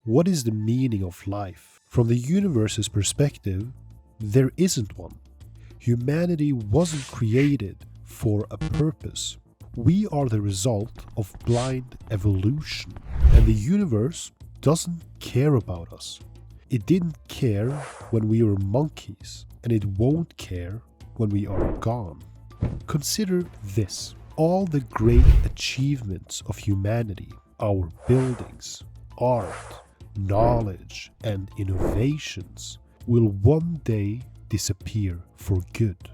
What is the meaning of life? From the universe's perspective, there isn't one. Humanity wasn't created for a purpose. We are the result of blind evolution, and the universe doesn't care about us. It didn't care when we were monkeys, and it won't care when we are gone. Consider this. All the great achievements of humanity, our buildings, art, knowledge, and innovations will one day disappear for good.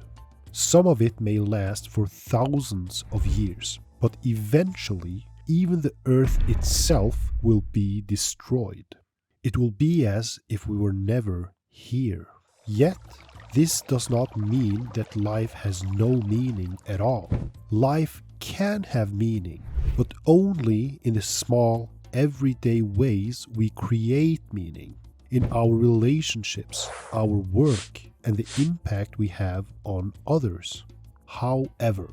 Some of it may last for thousands of years, but eventually even the earth itself will be destroyed. It will be as if we were never here. Yet, this does not mean that life has no meaning at all. Life can have meaning, but only in the small, everyday ways we create meaning. In our relationships, our work, and the impact we have on others. However,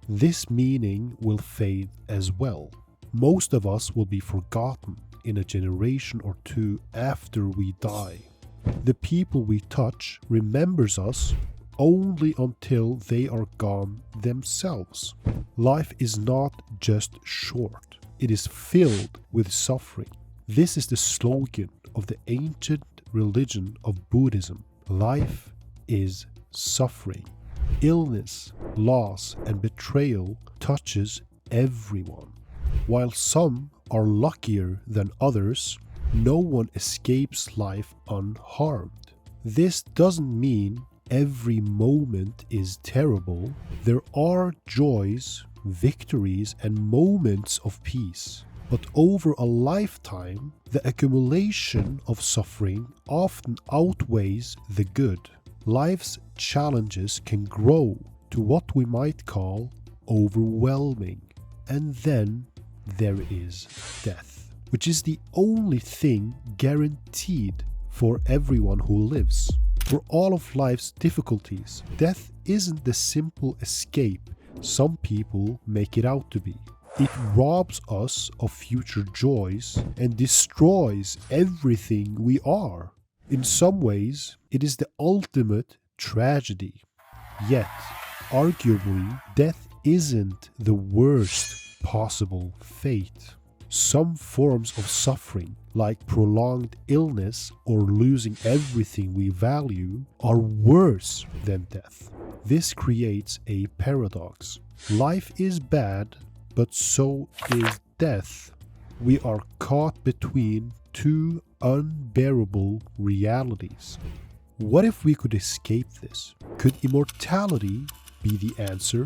this meaning will fade as well. Most of us will be forgotten in a generation or two after we die. The people we touch remembers us only until they are gone themselves. Life is not just short, it is filled with suffering. This is the slogan of the ancient religion of Buddhism. Life is suffering. Illness, loss, and betrayal touches everyone. While some are luckier than others, no one escapes life unharmed. This doesn't mean every moment is terrible. There are joys, victories, and moments of peace. But over a lifetime, the accumulation of suffering often outweighs the good. Life's challenges can grow to what we might call overwhelming. And then there is death, which is the only thing guaranteed for everyone who lives. For all of life's difficulties, death isn't the simple escape some people make it out to be. It robs us of future joys and destroys everything we are. In some ways, it is the ultimate tragedy. Yet, arguably, death isn't the worst possible fate. Some forms of suffering, like prolonged illness or losing everything we value, are worse than death. This creates a paradox. Life is bad, but so is death. We are caught between two unbearable realities. What if we could escape this? Could immortality be the answer?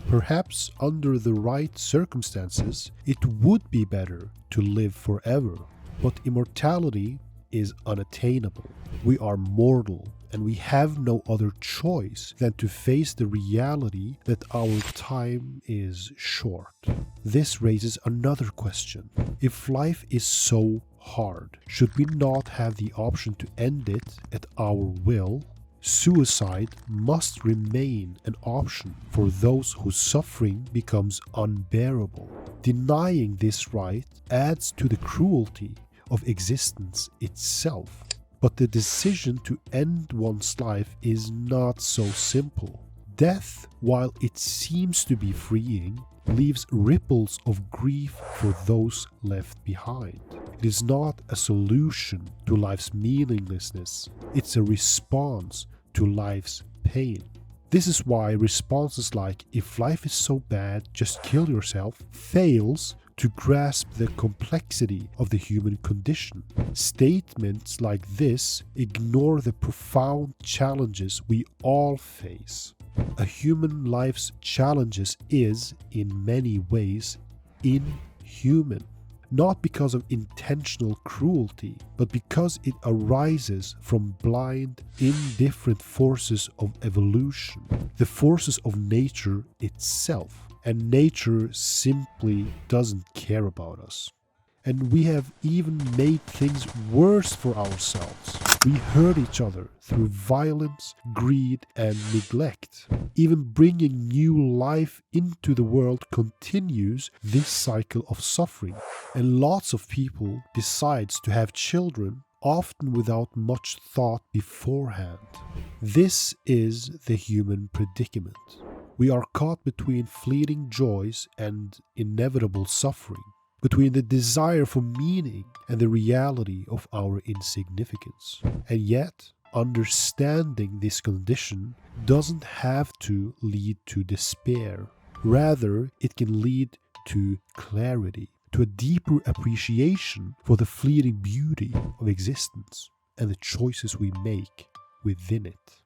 Perhaps under the right circumstances, it would be better to live forever. But immortality is unattainable. We are mortal, and we have no other choice than to face the reality that our time is short. This raises another question. If life is so hard, should we not have the option to end it at our will? Suicide must remain an option for those whose suffering becomes unbearable. Denying this right adds to the cruelty of existence itself. But the decision to end one's life is not so simple. Death, while it seems to be freeing, leaves ripples of grief for those left behind. It is not a solution to life's meaninglessness, it's a response to life's pain. This is why responses like, "If life is so bad, just kill yourself," fails to grasp the complexity of the human condition. Statements like this ignore the profound challenges we all face. A human life's challenges is, in many ways, inhuman. Not because of intentional cruelty, but because it arises from blind, indifferent forces of evolution, the forces of nature itself. And nature simply doesn't care about us. And we have even made things worse for ourselves. We hurt each other through violence, greed, and neglect. Even bringing new life into the world continues this cycle of suffering. And lots of people decides to have children, often without much thought beforehand. This is the human predicament. We are caught between fleeting joys and inevitable suffering, between the desire for meaning and the reality of our insignificance. And yet, understanding this condition doesn't have to lead to despair. Rather, it can lead to clarity, to a deeper appreciation for the fleeting beauty of existence and the choices we make within it.